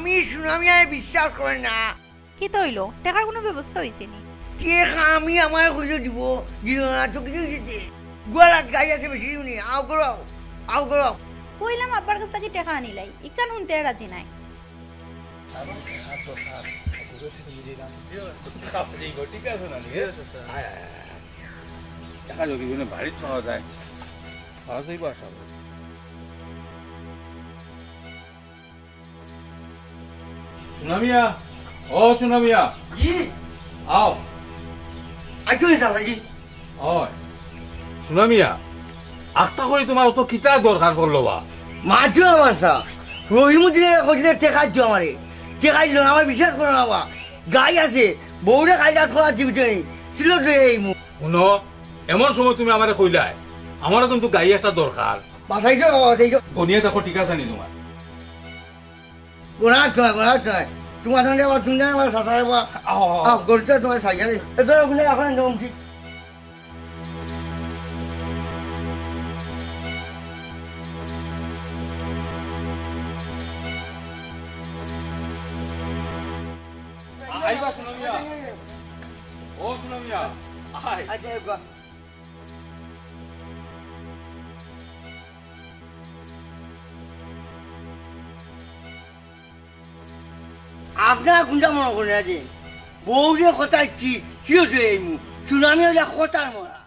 আমি সুনামি আয় বিশ্বাস করে না কি তৈল টাকার কোনো ব্যবস্থা হয়েছে নি টেকা আমি আমার খুঁজে দিব দিল না তো কিছু দিতে গোয়ালাত গাই আছে বেশি নি আও করো কইলাম আব্বার কাছ থেকে টাকা আনিলাই ইকান হুনতে রাজি নাই ঠিক আছে না টাকা যদি বাড়ি পাওয়া যায় পাওয়া যাইব আশা করি সুনামিয়া ও সুনামিয়া জি আও আইতো ইনশাআল্লাহ জি ওই সুনামিয়া আক্তা করে তোমার অত কিতা দরকার করলো বা মাঝু আমার সা রহিমুদ্দিনের কইলে টেকা দিও আমারে টেকা দিল না আমার বিশ্বাস করো না বা গাই আছে বউরে খাইলা থোয়া জীবিত নেই সিলত লই আইমু শুনো এমন সময় তুমি আমারে কইলাই আমারও কিন্তু গাই একটা দরকার বাসাইছো বনিয়ে দেখো ঠিক আছে নি তোমার গোনা নয় তোমার সঙ্গে আবার তুমি আমার সাসায় বা গরিটা তোমার সাইয়ালে এদের ওগুলো এখন একদম ঠিক আইবা সুনামিয়া ও সুনামিয়া আই আচ্ছা আপনারা কোনটা মনে করেন আছে বউরে কথা ছিল সুনামি হলে কথার মরা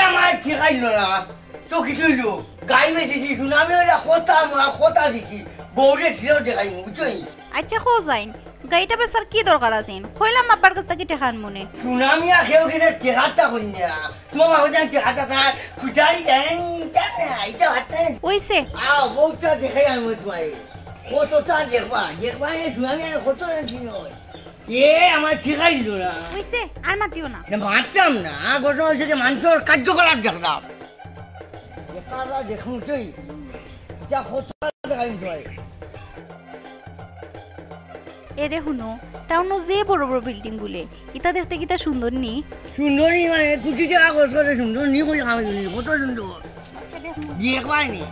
আমার ঠিকাইল না তো কিছু গাই বেঁচেছি সুনামি হলে কথা দিছি বউরে ছিল দেখাই বুঝছই আচ্ছা খো যাইন গাইটা বেচার কি দরকার আছে কইলাম আব্বার কাছ থেকে টাকা আনমনে সুনামি আখেও গেছে টেকাটা করি না তোমার বাবা জান টেকাটা তার খুঁটারি দেয়নি জানে এইটা হাতে ওইছে আও বউটা দেখাই আমি তোমায় কতটা দেখবা সুনামি আর কত জানছি নয় আমার ঠিকাইল না ওইছে আর মাতিও না মারতাম না ঘটনা হয়েছে যে মানুষের কার্যকলাপ দেখলাম দেখুন তুই যা দেখাই এরে হুনো টাউনো যে বড় বড় বিল্ডিং গুলে ইটা দেখতে কিটা সুন্দর নি সুন্দরী মানে কুচি টাকা খরচ করে সুন্দর নি কই আমি কত সুন্দর দেখবাই নি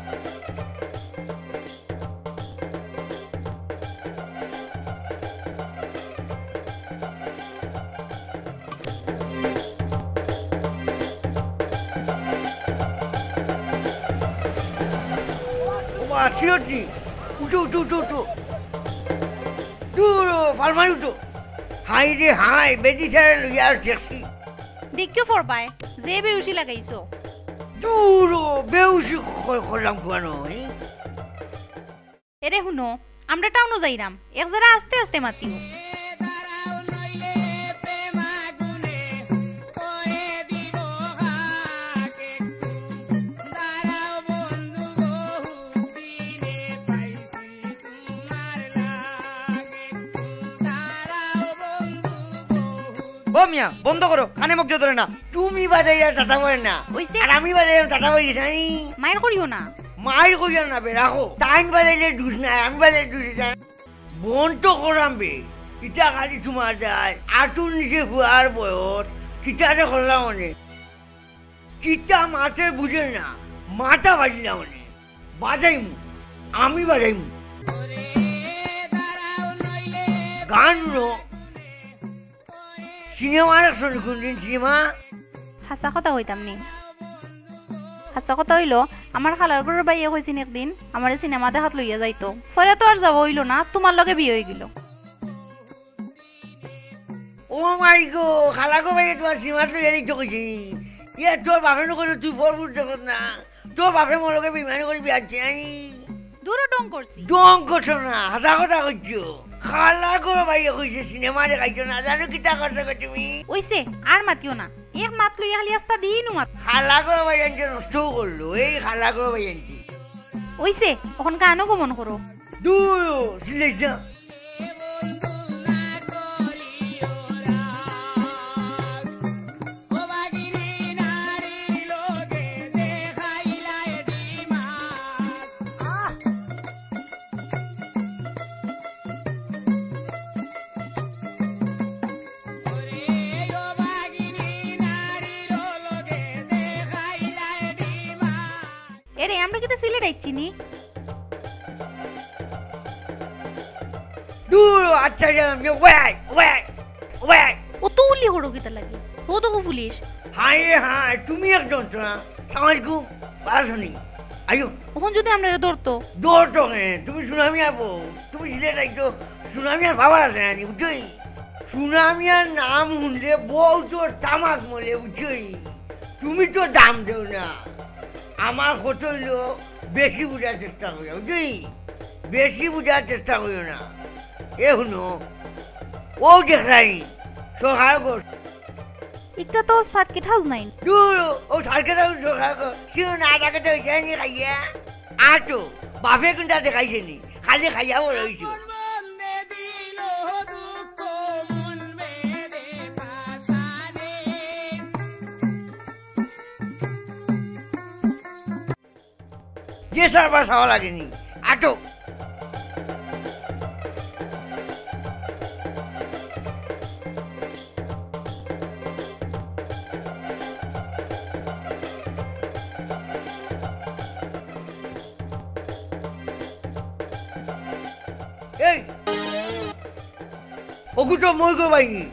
সিওটি উঠো উঠো উঠো উঠো দূর পালমাই উঠো হাই রে হাই বেজি ছেড়ে লইয়ার ট্যাক্সি দেখিও ফরবাই যে বেউসি লাগাইছো দূর বেউসি করলাম কেন এরে হুনো আমরা টাউনো যাইরাম এক যারা আস্তে আস্তে মাতিও মিয়া বন্ধ করো, কানে মুখ ধরে না। তুমি বাজাইয়া টাটা পড়ে না ওইছে আর আমি বাজাইয়া টাটা পড়ি জানি মায়ের করিও না। মায়ের কইয়া না বে রাখো টাইম বাজাইলে দুষ নাই আমি বাজাই দুষ জানি বোন তো করাম বে ইটা খালি তোমার যায় আটুর নিচে হুয়ার বয়স কিটাতে করলাম অনেক কিটা মাছের বুঝে না মাথা বাজিলাম অনেক বাজাইমু আমি বাজাইমু গান সিনেমার শোন কোনদিন সিনেমা হাসা কথা হইতাম নি। হাসা কথা হইলো আমার খালার ঘরের বাইয়ে কইছিন একদিন আমার সিনেমা দেখাত লইয়া যাইতো, পরে তো আর যাব হইলো না, তোমার লগে বিয়ে হয়ে গেল। ও মাই গো খালাগো ভাই তোমার সিনেমা তো এদিক তো কইছি ইয়ে তোর বাপের নকরে তুই ফরফুর জগৎ না তোর বাপের মোর লগে বিমানে করে বিয়াচ্ছি আমি দূরে ডং করছি। ডং করছো না হাসা কথা কইছো খালাগো ভাই কইছে সিনেমা দেখাইছো না জানো কিটা করছো তুমি ওইছে আর মাতিও না, এক মাত লইয়া খালি আস্তা দিনু মাত। খালাগো ভাই আনছে নষ্ট করলো এই খালাগো ভাই আনছি ওইছে এখন গানও গমন করো। দূর সিলেক্ট এরে আমরা কি তো সিলেট আইছি নি? দূর আচ্ছা আমি ওয়াই ওয়াই ওয়াই ও তো উল্লি হড়ো কিতা লাগে, ও তো পুলিশ। হাই হাই তুমি একজন তো না সামাজিক পাশনি আয়ো ওখন যদি আমরা ধরতো দৌড় তো তুমি সুনামি আবো তুমি সিলেট আইছো সুনামি আর বাবা আছে আনি বুঝছই সুনামিয়ার নাম শুনলে বউ তোর তামাক মলে বুঝছই তুমি তো দাম দেও না আমার কত হইলো বেশি বুঝার চেষ্টা করি বুঝলি বেশি বুঝার চেষ্টা করিও না এ শুনো ও দেখাই সহায় কর একটা তো সার্কিট হাউস নাই। দূর ও সার্কেল সহায় কর শিও না ডাকাতে হয়েছে খাইয়া আটো বাপে কোনটা দেখাইছে নি খালি খাইয়া বড় হয়েছে যে সারবার খাওয়া লাগেনি আটো এই ওগু তো মই করবাইনি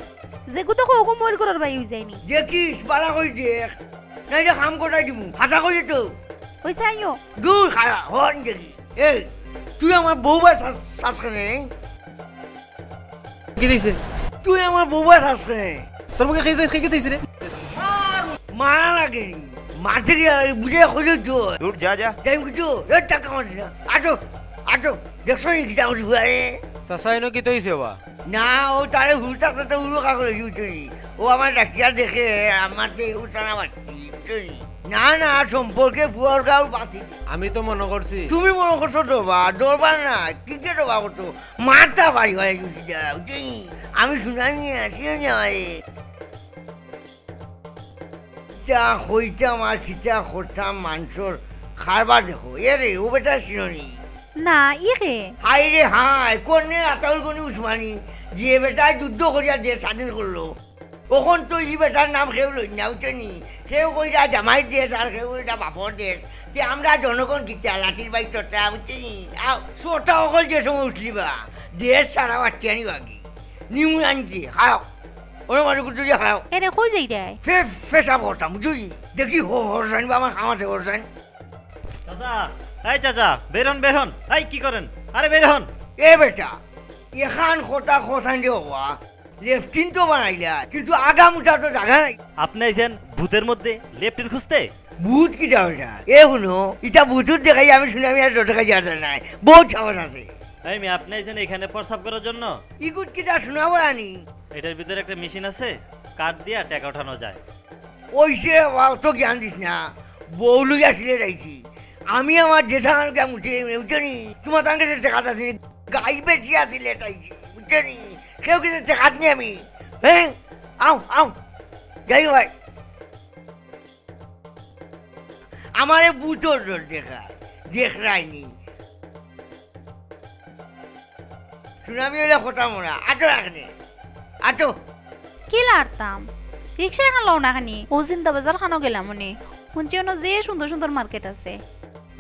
যেগুতো কো মর করার বাই হই যায়নি। দেখিস বালা কই দেখ নাই যে কাম করাই দিমু হাসা কই তো হইছে আইও দূর খায়া হন দেখি এই তুই আমার বউবা শ্বাস করে কি দিছে তুই আমার বউবা শ্বাস করে তোর মুখে খেয়ে দিছে রে। মারা লাগে মাঠে গিয়ে বুঝে খুঁজে তো দূর যা যা যাই কিছু টাকা মারছি না আটো আটো দেখছো নি কিটা করছি বুঝারে চাচাইনো কি তৈছে বা না ও তারে হুলটা করতে উড়ো কাগজ তুই ও আমার ডাক্তার দেখে আমার যে উঠানা মারছি বুঝলি না না সম্পর্কে ফুয়ার গাও বাতি আমি তো মনে করছি তুমি মনে করছো দরবার না ক্রিকেট ডোবা করতো মারটা বাড়ি হয়ে গেছি আমি শুনানি আছি যা হইতাম আর খিচা করতাম মাংসর খারবার দেখো এ রে ও বেটা শিরনি না ইয়ে হাই রে হাই কন্যে আতাউল গনি উসমানি যে বেটা যুদ্ধ করিয়া দেশ স্বাধীন করলো তখন তো ই বেটার নাম কেউ লই না উঠেনি কেউ কইরা জামাই দেশ আর কেউ কইরা বাপর দেশ যে আমরা জনগণ কিতা লাঠির বাইক চটা বুঝছি ছোটা অকল যে সময় উঠলিবা দেশ সারা বাচ্চানি বাকি নিউ আনছি খাও ওরা মানুষ করতে যে খাও এরে কই যাই রে ফেসা করতাম বুঝলি দেখি হরসান বা আমার খামাছে হরসান চাচা এই চাচা বেরন বেরন এই কি করেন আরে বেরন এ বেটা এখান কথা খোসান যে হওয়া লেফটিন তো বানাইলা কিন্তু আগামুটা তো জায়গা নাই আপনি আইছেন ভূতের মধ্যে লেফটিন খুঁজতে ভূত কি ওটা এ শুনো ইটা ভূতুর দেখাই আমি শুনে আমি আর দেখা যাতে নাই বহুত সাহস আছে এই মেয়ে আপনি আইছেন এখানে প্রস্রাব করার জন্য ইগুত কিটা শোনাবো আনি এটার ভিতরে একটা মেশিন আছে কাঠ দিয়া টাকা ওঠানো যায় ওইসে তো জ্ঞান দিস না বৌলুই আসলে যাইছি আমি আমার দেশান কে মুঠে বুঝছি তোমার তার কাছে টাকা আছে গাই বেশি আসলে এটাইছি বুঝছি সেও কিছু টাকা নি আমি হ্যাঁ আও আও যাই ভাই আমারে বুটোর জোর দেখায় দেখ রাইনি সুনামি হইলে খোটা মোরা আটো রাখনে আটো কি লাড়তাম রিক্সা এখন লও না খানি ও জিন্দা বাজার খানো গেলাম মনে শুনছি অন্য যে সুন্দর সুন্দর মার্কেট আছে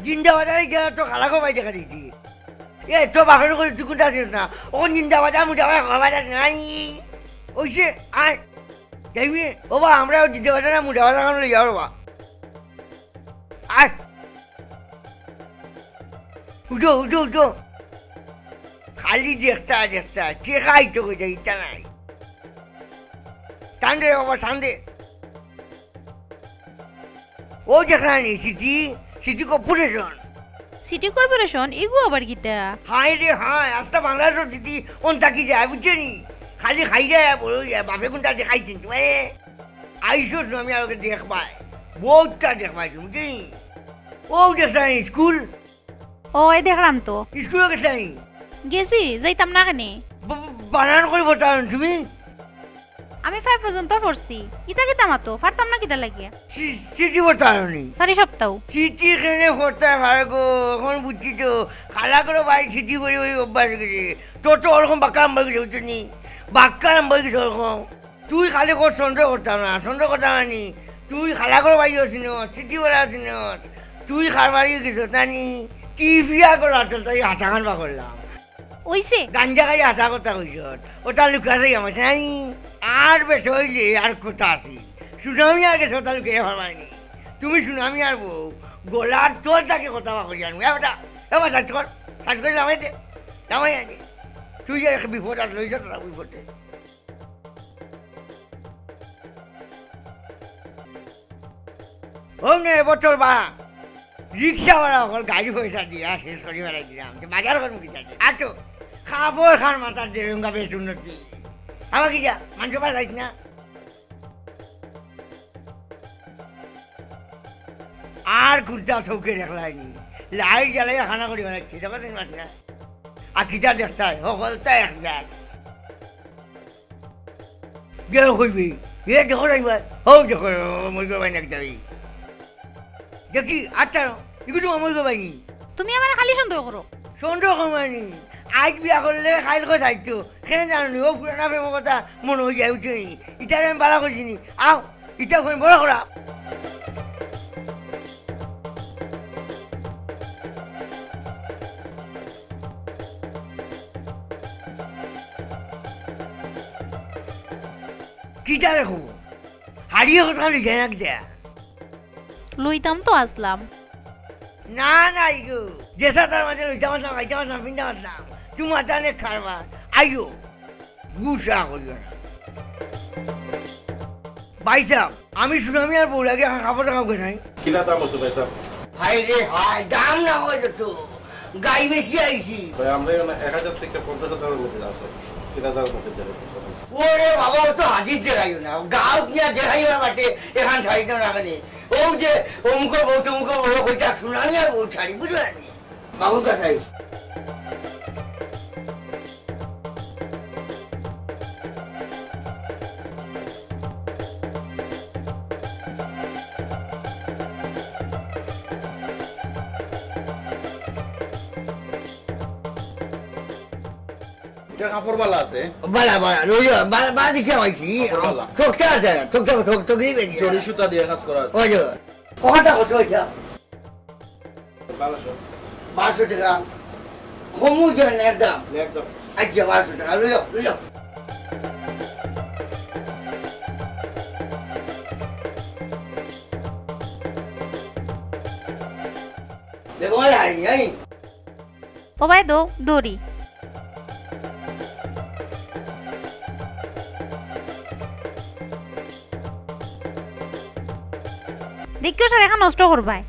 জিন্দা বাজারে গেলে তো খালাকো ভাই দেখা দিতি এ তো বাপের করে চুকুনটা ছিল না ও জিন্দা বাজার মুঠা বাজার নাই ওইসে আয় যাইবি ও বা আমরাও জিন্দা বাজার না মুঠা বাজার খানো যাবো বা আয় উঠো উঠো উঠো খালি দেখতা দেখতা টেকাই তো কইটা ইটা নাই টান দে বাবা টান দে ও যেখানে city city corporation city corporation এগু আবার গীতা হাই রে হাই আস্তা বাংলাদেশ সিটি কোন তাকি যায় বুঝছে নি খালি খাই যায় বড় যায় বাপে কোনটা দেখাই কিন্তু আইসোস আমি আর দেখবাই বহুতটা দেখবাই বুঝছি ও দেখছাই স্কুল ও এই দেখলাম তো স্কুলও গেছাই গেছি যাইতাম না খানি বানান করে বলতাম তুমি আমি 5 পর্যন্ত পড়ছি ইতা কিতা মাতো ফাটতাম না কিতা লাগিয়া সিটি বলতাম নি সারি সপ্তাহ সিটি খেলে পড়তে ভালো গো এখন বুঝছি তো খালা করে বাড়ি সিটি করে ওই অভ্যাস গেছে তোর তো ওরকম বাক্কা নাম্বার গেছে বুঝছি নি বাক্কা নাম্বার গেছে ওরকম তুই খালি কর সন্দেহ করতাম না সন্দেহ করতাম না তুই খালা করে বাড়ি আসিন সিটি করে আসিন তুই খার বাড়ি গেছ তানি টিভিয়া করে আসল তাই হাঁটা খানবা করলাম ওইছে গাঞ্জা খাই হাঁটা কথা কইস ওটা লুকাছে আমার জানি আর বেশ হইলে আর কোথা আসি সুনামি আর গেছে ওটা লুকিয়ে ভাবাইনি তুমি সুনামি আর বউ গোলার তোর তাকে কথা বা করি জানো এবার এবার সাজ কর সাজ করে নামাই দে নামাই আনে তুই যে এক বিপদ আর লইছ তোরা বিপদে ও নে বছর বা রিক্সাওয়ালা ওর গাড়ি পয়সা দিয়া শেষ করি বেড়াই দিলাম বাজার কর্ম কি থাকে আর তো খাবর খান মাথার দেরঙ্গা বেশ উন্নতি আমার কি যা মাংস পাওয়া যাইস না আর কুর্তা চৌকে দেখলাইনি লাইট জ্বালাই খানা করি বেড়াচ্ছি দেখেন মাছ না আর কিটা দেখতে হয় সকলটা এক দেখ গেল কইবি এ দেখো রাইবার হো দেখো মই করবাই নাকি যাবি দেখি আচ্ছা এগুলো মই করবাইনি তুমি আমার খালি সন্দেহ করো সন্দেহ করবাইনি আজ বিয়া করলে খাইল কথা চাইতো সেনে জানি ও পুরানা প্রেমের কথা মনে হয়ে যায় উঠে ইটা আমি বাড়া করছি নি আও ইটা বড় করা কিটা দেখো হারিয়ে কথা লিখে নাক দেয়া লইতাম তো আসলাম না না ইগো যেসা তার মাঝে লইতে মাসলাম খাইতে মাসলাম পিন্ডা মাসলাম তোমার জানে খারবা আইও গুসা করিও না ভাই সাহেব আমি সুনামি আর বউ লাগে খাবার টাকা করে নাই কিনা দাম হতো ভাই সাহেব হাই রে হাই দাম না হয় তো গাই বেশি আইছি ভাই আমরা 1000 থেকে 50,000 মধ্যে আছে কিনা দাম মধ্যে যাবে ওরে বাবা ও তো হাজির দেখাইও না গাও নিয়ে দেখাইও না বাটে এখান ছাড়ি না রাখনে ও যে অমুক বউ তমুক বড় কইটা সুনামি আর বউ ছাড়ি বুঝলেন বাবুর কথাই কাপড় বালা আছে বালা বালা রইও বালা বালা দেখে আইছি ঠকতে আছে ঠকতে ঠকতে বেরিয়ে জরি সুতা দিয়ে কাজ করা আছে ওই যে কথা কত হইছে 1200 1200 টাকা কমু দেন একদম একদম আচ্ছা 1200 টাকা রইও রইও দেখো আই আই ও ভাই দো দড়ি দেখিও স্যার এখন নষ্ট করবাই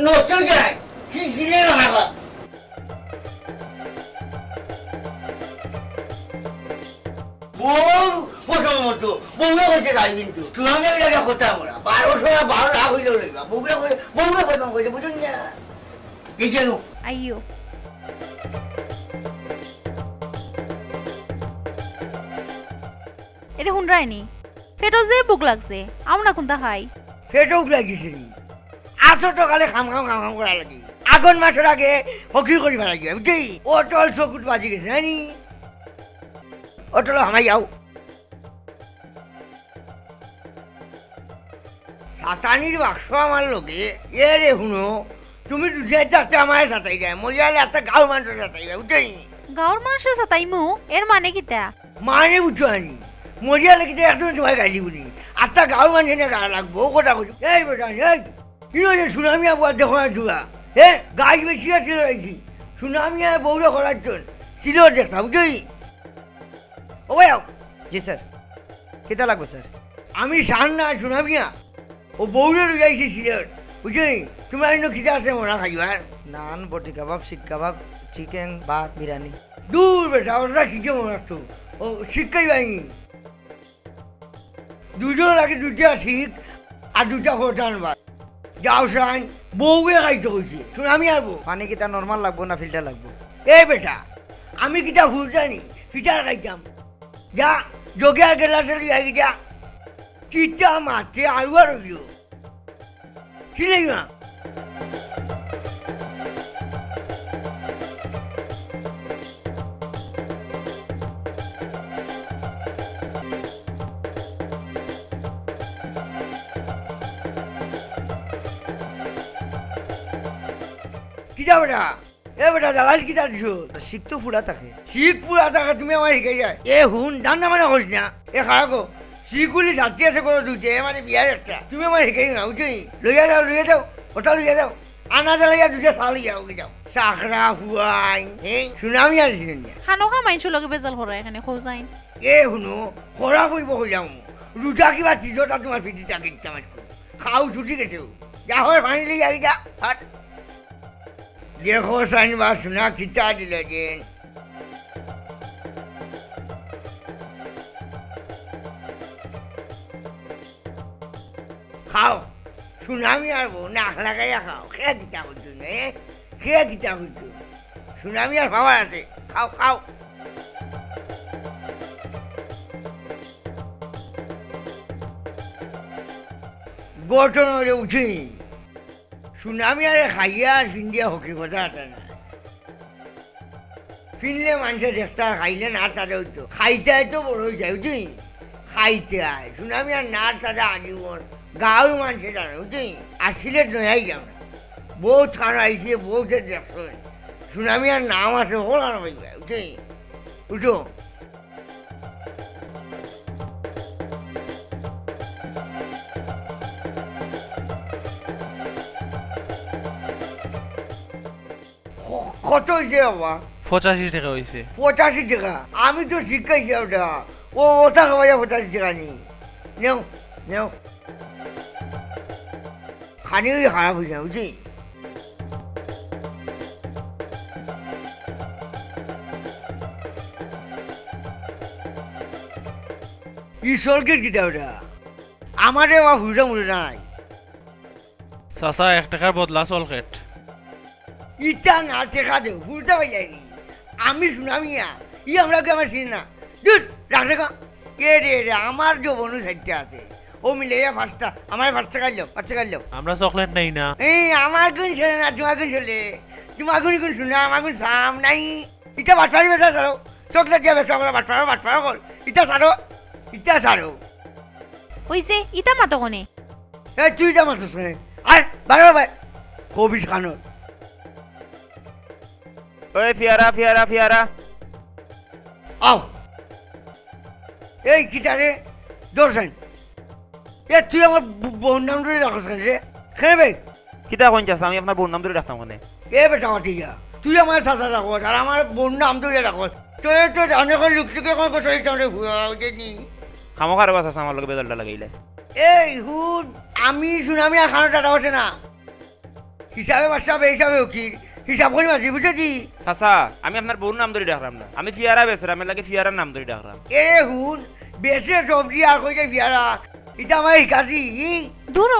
নষ্ট যায় কি সিলে না বাবা বউ প্রথম মতো বউয়ে কইছে গাই কিন্তু সুনামি লাগে কথা আমরা 1200 লাখ হইলো লইবা বউয়ে প্রথম কইছে বুঝুন না কি জানো আইয়ো এটা হুন্ডাইনি পেটও যে বুক লাগছে আমরা কোনটা খাই পেটও লাগিছে নি আসো তো কালে খাম খাম খাম খাম করা লাগি আগুন মাসের আগে হকি করিবা লাগি বুঝছি অটল চকুত বাজি গেছে জানি অটল হামাই যাও সাতানির বাক্স আমার লোকে এ রে শুনো তুমি দুধের চারটে আমার সাঁতাই যায় মরিয়ালে একটা গাঁও মানুষের সাঁতাই যায় বুঝছি গাঁৱৰ মানুষে চাতাইমু এর মানে কিতা মানে বুঝছো আনি মরিয়ালে কিন্তু একদম তোমার গাইলি বলি একটা গাঁও মানুষ নিয়ে গাড়া লাগবো ও কথা বলছি এই বেটা এই কি হয়েছে সুনামিয়া বল দেখো না চূড়া হ্যাঁ গাছ বেশি ছিল রাখছি সুনামিয়া বউরে করার জন্য ছিল দেখতা বুঝছি ও ভাই জি স্যার কিতা লাগবে স্যার আমি সান না সুনামিয়া ও বউরে রুজাইছি সিলেট বুঝছি তোমার ইনো খিদে আছে মোরা খাইবার নান বটি কাবাব শিক কাবাব চিকেন ভাত বিরিয়ানি দূর বেটা ওরা খিদে মোরা তো ও শিক্ষাই পাইনি দুজন লাগে দুটা শিখ আর দুটা হোটান বা যাও সান বউকে খাইতে হয়েছে সুনামি আর বউ পানি কিতা নর্মাল লাগবো না ফিল্টার লাগবো এই বেটা আমি কিটা ভুল জানি ফিটার খাইতাম যা যোগে আর গেলাসে লিয়া গিয়া চিটা মাছে আলু আর রইল ছিলে না কিটা বেটা এ বেটা দালাল কিটা দিছো শিক তো ফুড়া থাকে শিখ পুরা টাকা তুমি আমার শিখাই যায় এ হুন দান্না মানে করিস না এ খারাপ শিখগুলি ছাত্রী আছে করে দুছে এ মানে বিয়ার একটা তুমি আমার শিখাই না বুঝছি লইয়া যাও ওটা লইয়া যাও আনা জ্বালাইয়া দুটা চালি যাও যাও চাকরা হুয়াই হ্যাঁ সুনামি আর শুনিয়া খানো খা মাইনছু লগে বেজাল হরা এখানে খোঁজাইন এ শুনো খরা কৰিব হৈ যাওঁ দুটা কিবা তিজটা তোমাৰ পিঠি টাকি দিতা মাছটো খাও ছুটি গেছে যা হয় ফাইনালি আহি যা হাট দেখো সাইন বা শুনা খিতা দিলে যেন খাও সুনামি আর বউ নাক লাগাইয়া খাও খেয়া দিতা হইতো নে খেয়া দিতা হইতো সুনামি আর ভাবা আছে খাও খাও গঠন হলে উঠি সুনামি আরে খাইয়া আর ফিন্দিয়া হকি কথা আছে না ফিনলে মানুষের দেখতে আর খাইলে না তাদের হইতো খাইতে আয় তো বড় হয়ে যায় বুঝি খাইতে আয় সুনামি আর না তাদের আজীবন গাঁও মানুষের জানে বুঝি আর সিলেট নয়াই যাও না বহুত খানো আইসে বহুত দেখছো সুনামি আর নাম আছে হল আর বুঝি উঠো কত হয়েছে বাবা 85 টাকা হয়েছে 85 টাকা আমি তো শিখাইছি ওটা ও ওটা খাওয়া 85 টাকা নি নেও নেও খানি ওই খারাপ হয়ে যায় বুঝছি ঈশ্বরকে দিতে ওটা আমাদের বা ভুলটা মুড়ে নাই চাচা 1 টাকার বদলা চলকেট ইটা না টেকা দেও ভুলতে পাই যায়নি আমি সুনামিয়া ই আমরা কি আমার চিনি না দুধ রাখ রেখা এ রে রে আমার যে বনু সাইডটা আছে ও মিলে ফার্স্টটা আমার ফার্স্টটা কাটলো আমরা চকলেট নেই না এই আমার গুণ ছেলে না তোমার গুণ ছেলে তোমার গুণ শুনা আমার গুণ সাম নাই ইটা বাটপারি বেটা ছাড়ো চকলেট দিয়ে বেটা আমরা বাটপারো কল ইটা ছাড়ো হইছে ইটা মাতো কোনে এ তুই যা মাত্র শুনে আর বাইরে ভাই কবিস খানো ওই ফিয়ারা আও এই কিটারে দর্শন এ তুই আমার বোন নাম ধরে রাখস কেন রে খেয়ে ভাই কিতা কোন চাচা আমি আপনার বোন নাম ধরে রাখতাম কোনে এ বেটা মাটিয়া তুই আমার চাচা রাখো আর আমার বোন নাম ধরে রাখো তো তো অনেক লুকটুকে কোন কথা রে নি খামোখার কথা আমার লগে বেদলটা লাগাইলে এই হুদ আমি সুনামি আর খানো টাটা হচ্ছে না হিসাবে মাসাবে হিসাবে উঠির হিসাব করে মাসি বুঝেছি চাচা আমি আপনার বোন নাম ধরে ডাকলাম না আমি ফিয়ারা বেসর আমি লাগে ফিয়ারার নাম ধরে ডাকলাম এ হুদ বেশে সবজি আর কইতে বিয়ারা এটা আমার হিকাছি দূর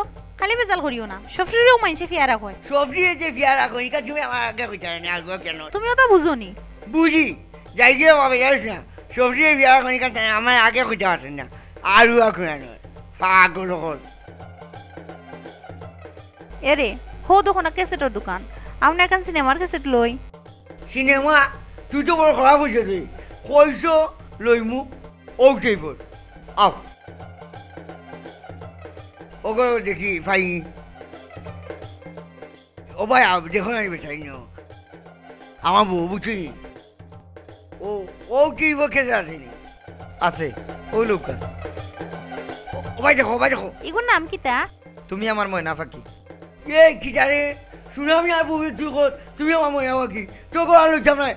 খালি বেজাল করিও না সফরিরেও মাইনছে ফিয়ারা কয় সবজি যে বিয়ারা কই এটা তুমি আমার আগে কইতে না আগে কেন তুমিও তো বুঝোনি বুঝি যাই গিয়ে বাবা জানিস না সবজি বিয়ারা কই আমার আগে কইতে আসেন না আৰু আখৰা নয় পাগল হল এরে হো দোকান ক্যাসেটের দোকান আপনি এখন সিনেমার ক্যাসেট লই সিনেমা তুই তো বড় খারাপ হয়েছে তুই কইস লইমু ওটাই বল আও ওগো দেখি ভাই ও ভাই দেখো না বেটাই ন আমার বউ বুঝি ও ও কি বকে আসেনি আছে ওই লোকটা ও ভাই দেখো এগুর নাম কিতা তুমি আমার ময়না পাখি এ কি জানে সুনামি আর বউ তুই কর তুমি আমার মনে হওয়া কি তোর গলা লইতাম নাই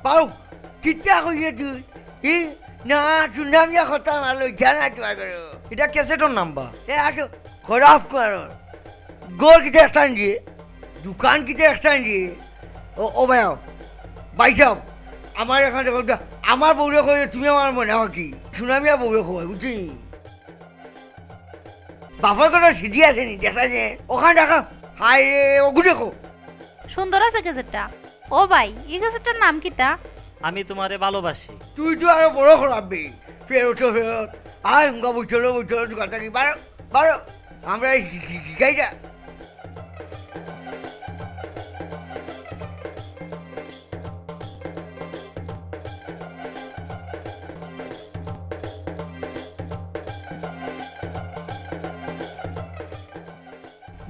পারো কিতা কইয়ে তুই ই না সুনামি আর কথা না লইতা না তোমার করো এটা ক্যাসেটর নাম্বার এ আসো খরাপ করো গোর কিতে একটান দিয়ে দোকান কিতে একটান দিয়ে ও ভাই বাইসাও আমার এখানে দেখো আমার বউরে কয়ে তুমি আমার মনে হয় কি সুনামি আর বউরে কয় বুঝছি বাপর কোনো সিডি আছে নি দেখা যে ওখানে দেখা হাই রে ওগু দেখো সুন্দর আছে ক্যাসেটটা ও ভাই এই ক্যাসেটটার নাম কিতা আমি তোমারে ভালোবাসি তুই তো আরো বড় খরাবি ফেরত আর হুঙ্গা বুঝলো দোকান থাকি বারো আমরা শিখাইটা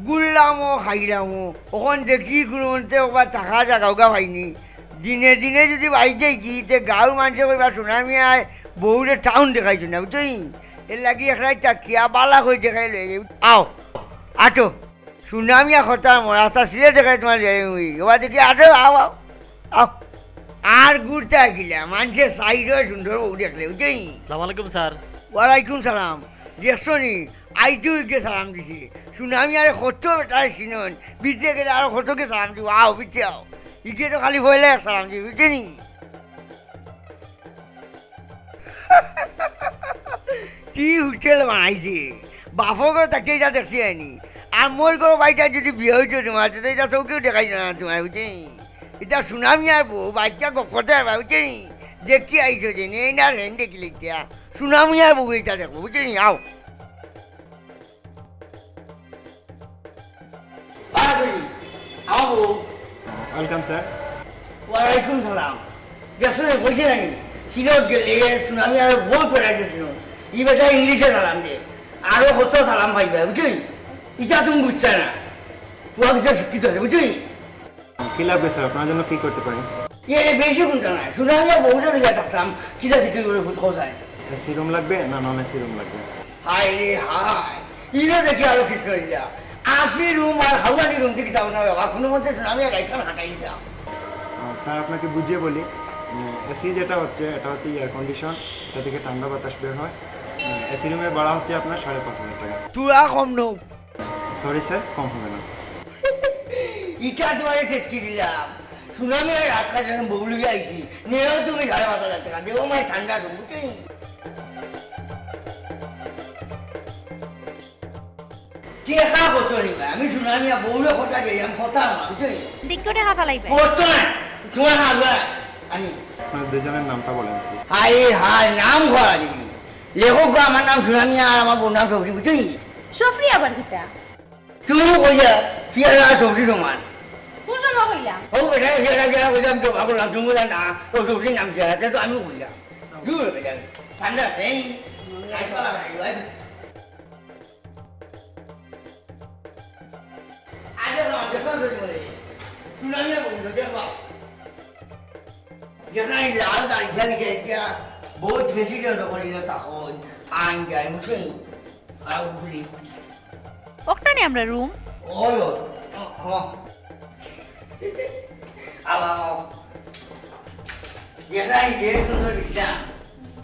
গুললামো খাইলামো ওখান দেখি কোনো মধ্যে ওবার টাকা জাগাওগা পাইনি দিনে দিনে যদি বাড়িতে গিয়ে গাঁর মানুষে কইবা সুনামি আয় বউরে টাউন দেখাইছো না বুঝলি এর লাগি একটা চাকিয়া বালা করে দেখাই লয়ে যাবি আও আটো সুনামি খতার রাস্তা সিলে দেখাই তোমার ওবার দেখি আটো আও আও আও আর ঘুরতে গিলা মানুষের সাইডে সুন্দর বউ দেখলে বুঝলি আসসালামু আলাইকুম স্যার ওয়ালাইকুম সালাম দেখছো নি আইটিউকে সালাম দিছি সুনামি আরে কত বেটার সিনন বিচে গেলে আরো কতকে সালাম দিব আও বিচে আও ইকে তো খালি ভয়লে সালাম দিবি বুঝছে নি কি হোটেল বানাইছে বাপর করে তাকে যা দেখছি আইনি আর মোর করে বাড়িটা যদি বিয়ে হইতো তোমার তো এটা চৌকেও দেখাই না তোমার বুঝছে নি এটা সুনামি আর বউ বাচ্চা কথা বুঝছে নি দেখি আইছো যে নেই না রেন দেখিলে ইতিয়া সুনামি আর বউ এটা দেখো বুঝছে নি আও ওয়েলকাম স্যার ওয়ালাইকুম সালাম দেখছো কইছে নাকি সিলেট গেলে সুনামি আর বউ পেড়াই গেছিল ই বেটা ইংলিশে সালাম দে আরো কত সালাম পাইবা বুঝলি এটা তুমি বুঝছে না তোমার ভিতরে শিক্ষিত আছে বুঝলি কি লাগবে স্যার আপনার জন্য কি করতে পারি এ বেশি কোনটা না সুনামি আর বউটা নিয়ে থাকতাম কিটা দিতে করে কোথাও যায় এসি রুম লাগবে না নন এসি রুম লাগবে হাই রে হাই ইলে দেখি আরো কিছু হইলা 80 রুম আর হাওয়ানি রুম থেকে যাও না বাবা কোনো মধ্যে সুনামি আর রাইখান হাঁটাই যাও স্যার আপনাকে বুঝিয়ে বলি এসি যেটা হচ্ছে এটা হচ্ছে এয়ার কন্ডিশন এটা থেকে ঠান্ডা বাতাস বের হয় এসি রুমের ভাড়া হচ্ছে আপনার 5,500 টাকা তুরা কম নো সরি স্যার কম হবে না ইটা তোমার টেস্কি দিলাম সুনামি আর রাত কাজ বউলি আইছি নিয়েও তুমি 5,500 টাকা দেবো মানে ঠান্ডা রুম বুঝলি টেকা কত নিবা আমি সুনামি আর বউলে কথা যাই আমি কথা না বুঝলি দিকে টাকা ফেলাইবে কত না তোমার হালবা আমি আপনার দুজনের নামটা বলেন প্লিজ হাই হাই নাম ঘোরা দিবি লেখক আমার নাম সুনামি আর আমার বোন নাম সবজি বুঝলি সফরি আবার কিতা তুমি কইয়া ফিয়ার আর সবজি সমান কোন সময় কইলা ও বেটা ফিয়ার গেলা কইলাম তো ভাবো নাম তুমি না ও সবজি নাম জানা তো আমি কইলাম দূর বেটা ঠান্ডা সেই নাই করা ভাই ভাই আগে না দেখো তো সুনামি বন্ধ দেখো যেখানে লাল দাঁড়ি চালি গিয়ে বহুত বেশি কেন করি না তখন আন যায় বুঝলি আর গুলি ওখানে আমরা রুম ওই আবার যেখানে যে সুন্দর ইসলাম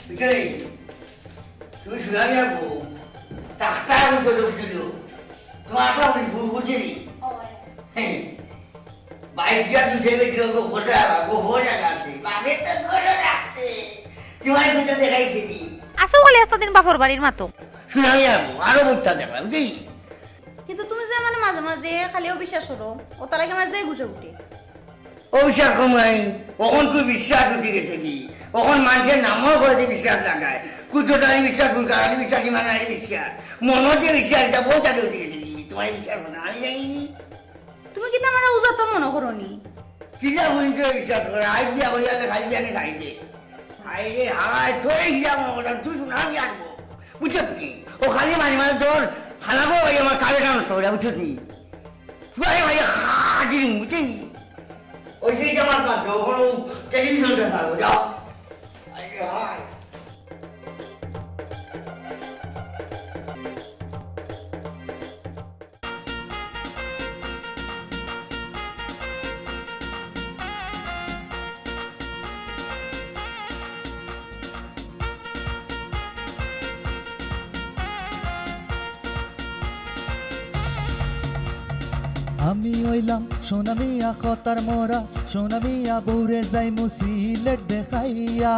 বুঝলি তুমি সুনামি যাবো টাকা আমি চলে উঠছিল তোমার আশা করি বুঝলি হ্যাঁ বাইক যা তুঝে বেটি को फोटा वो हो जाते बाबे तो गोरो রাখতে তোমার ভিতর দেখাই দিদি আসো বলে এতদিন বাপর বাড়ির মাতো সুনামি যাবো আরো মুক্তা দেখা বুঝলি কিন্তু তুমি যে মানে মাঝে মাঝে খালিও বিশ্বাস করো ও তার আগে মাঝে ঘুষে উঠে ওইসব সময় কখন তুই বিশ্বাস উঠে গেছে কি কখন মানুষের নামও করে বিশ্বাস লাগায় কুদ্রত আলী বিশ্বাস ফুলকার আলী বিশ্বাস ইমান আলী বিশ্বাস মনে যে বিশ্বাস এটা বহুত আগে উঠে গেছে তোমার বিশ্বাস না আমি জানি তুমি কিন্তু আমার উজাত মনে করো নি কিরা হুইনকে বিশ্বাস করে আজ বিয়া করি আলে খাই বিয়া খাই দে হাই রে হাই তোরে হিয়া মনে করতাম তুই শুনা আমি আনবো বুঝছো কি ও খালি মাঝে মাঝে তোর হালাবো ওই আমার কালে কারণ সৌরা বুঝছো কি তুই ভাই হাজির বুঝছি ওই সেই জামার পাত্র কোনো টেলিভিশনটা থাকবো যাও আরে হাই আমি হইলাম সোনামিয়া কতার মোরা সোনামিয়া বৌরে যাই মুসিলেট দেখাইয়া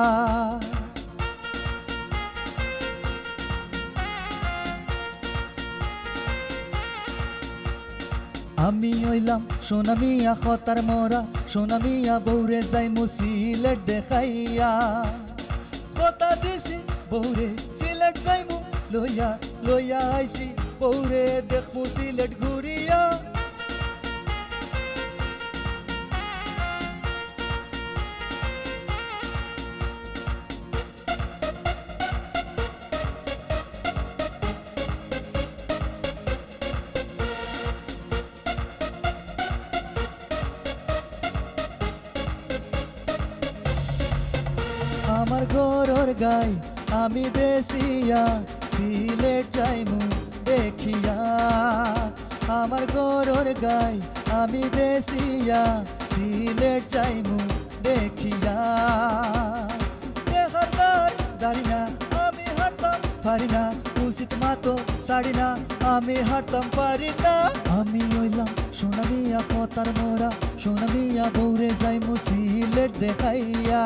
আমি হইলাম সোনামিয়া কতার মোরা সোনামিয়া বৌরে যাই মুসিলেট দেখাইয়া কথা দিছি বৌরে সিলেট যাইমু লইয়া লইয়া আইছি বৌরে দেখমু সিলেট ঘুরিয়া আমার ঘরর গাই আমি বেসিয়া সিলেট যাইমু দেখিয়া আমার ঘরর গাই আমি বেসিয়া সিলেট যাইমু দেখিয়া দেখার দাঁড়ি না আমি হাঁটতাম পারি না উচিত মাতো সারি না আমি হাঁটতাম পারি না আমি হইলাম সোনামিয়া কতার মোরা সোনামিয়া বৌরে যাইমু সিলেট দেখাইয়া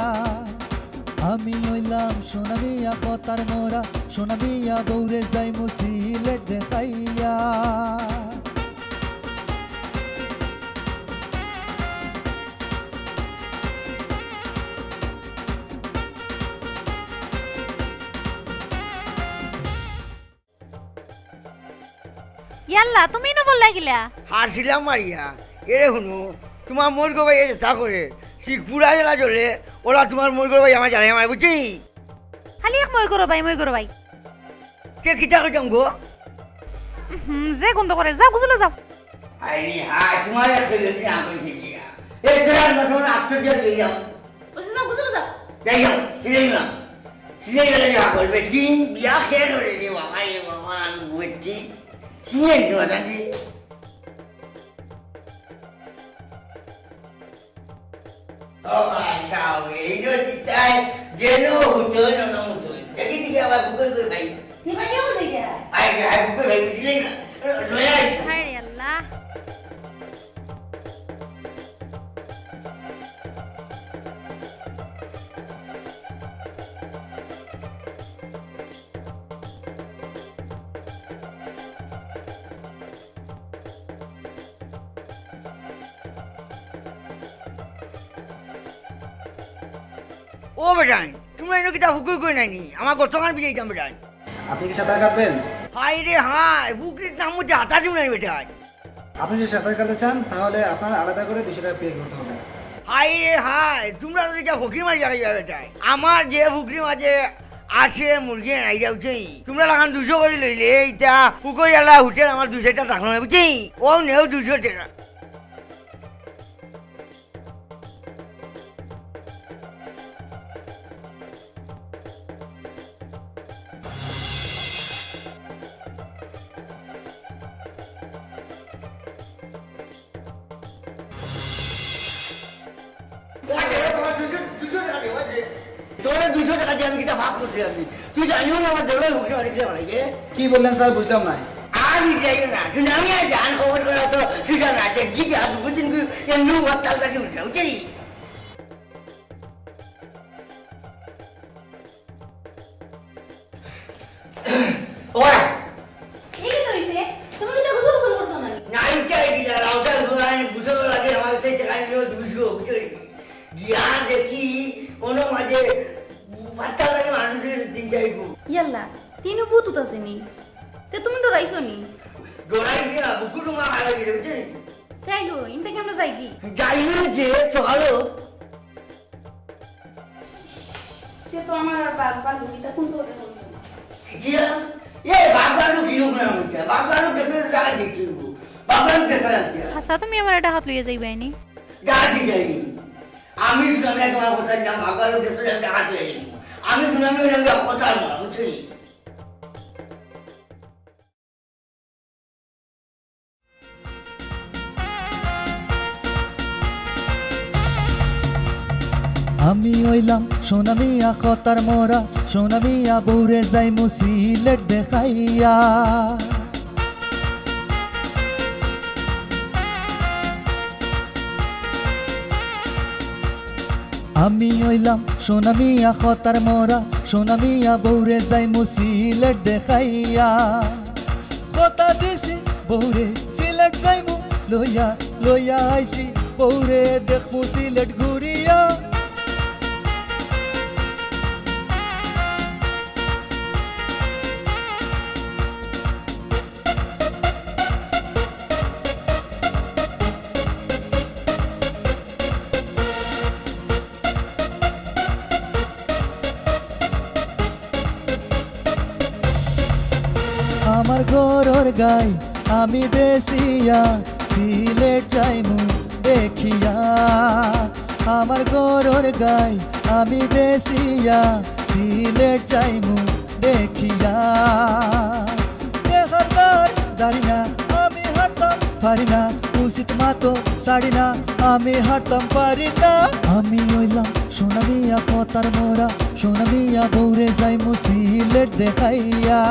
আমি হইলাম সোনামিয়া কতার মোরা সোনামিয়া বৌরে যাইমু সিলেট দেখাইয়া ইয়াল্লা তুমি না বল লাগিলা হারছিলাম মারিয়া এরে শুনো তোমার মোর গো ভাই তা করে শিখপুরা জেলা চলে ওরা তোমার মোর গো ভাই আমার জানে আমার বুঝছি খালি এক মই করো ভাই কে কিতা কইতাম গো যে গন্ধ করে যাও গুছলে যাও আরে হাই তোমার আছে যদি আমি শিখিয়া এই তোরা মতন আশ্চর্য দিয়ে যাও ওসে যাও গুছলে যাও যাই যাও সিলে গেলে যা বলবে দিন বিয়া খেয়ে ধরে যে বাবা এ বাবা আমি বুঝছি সিলে দিও দাদি ও আচ্ছা এই যে চিতাই যেন হতো না হতো দেখি দিকে আবার গুগল করে ভাই নি ভাই কেমন দেখে আই গুগল ভাই বুঝলি না নয়া হায় রে আল্লাহ ও বেটাই তুমি এনে কিতা হুকুই কই নাইনি আমার গতকাল বিয়ে যাম বেটাই আপনি কি সাঁতার কাটবেন? হাই রে হাই হুকুরির নাম মধ্যে হাতা দিব নাই বেটাই আপনি যদি সাঁতার কাটতে চান তাহলে আপনার আলাদা করে 200 টাকা পে করতে হবে। হাই রে হাই তোমরা তো যা ফকির মারি যাই বেটাই আমার যে হুকুরি মাঝে আছে মুরগি নাই যাচ্ছি তোমরা লাগান 200 করে লইলে এইটা হুকুরি আলা হোটেল আমার 200 টাকা থাকলো না বুঝছি ও নেও 200 টাকা তোরা 200 টাকা দিয়ে আমি কিটা ভাগ করছি আমি তুই জানিও না আমার দেবলাই হুকুরি মারি কিটা বানাইছে কি বললেন স্যার বুঝলাম না। আমি যাই না শুনে আমি আর জান খবর করা তো সেটা না যে কি যা দুদিন এমনি হরতাল থাকে উঠে বুঝলি ওই এই কি হইছে তুমি কি গুছল করছো না নাই চাই দিলা রাউটার ঘুরাই গুছল লাগে আমার সেই টাকা নিলো 200 বুঝলি গিয়া দেখি কোনো মাঝে পাত্তা লাগে মানুষের 3-4 নি তে তুমি ডরাইছো নি ডরাইছি না বুকু তোমার ভালো গেছে বুঝছি তাই গো ইনতে কেমন যাই কি যাই না যে চলো তে তো আমার আর বাল লুকিটা কোন তো হতে বলতো জিয়া এ বাবারও কি লোক না হইছে বাবারও দেখে জায়গা দেখছি বাবারও দেখা যাচ্ছে হাসা তুমি আমার এটা হাত লইয়া যাইবাইনি গাড়ি যাই আমি শুনামি তোমার কথা জান বাবারও দেখে জায়গা হাত যাই আমি শুনামি জায়গা কথা না বুঝছি আমি হইলাম সোনা মিয়া কথার মোরা সোনা মিয়া বৌরে যাই মুসিলেট দেখাইয়া আমি হইলাম সোনা মিয়া কথার মোরা সোনা মিয়া বৌরে যাই মুসিলেট দেখাইয়া কথা দিছি বৌরে সিলেট যাইমু লইয়া লইয়া আইছি বৌরে দেখমু সিলেট ঘুরিয়া আমার গরর গাই আমি বেসিয়া সিলেট যাইমু দেখিয়া আমার গরর গাই আমি বেসিয়া সিলেট যাইমু দেখিয়া দেখার দাঁড়ি না আমি হাঁটতাম পারি না উচিত মাতো সারি না আমি হাঁটতাম পারি না আমি হইলাম সোনা মিয়া কথার মোরা সোনা মিয়া বৌরে যাইমু সিলেট দেখাইয়া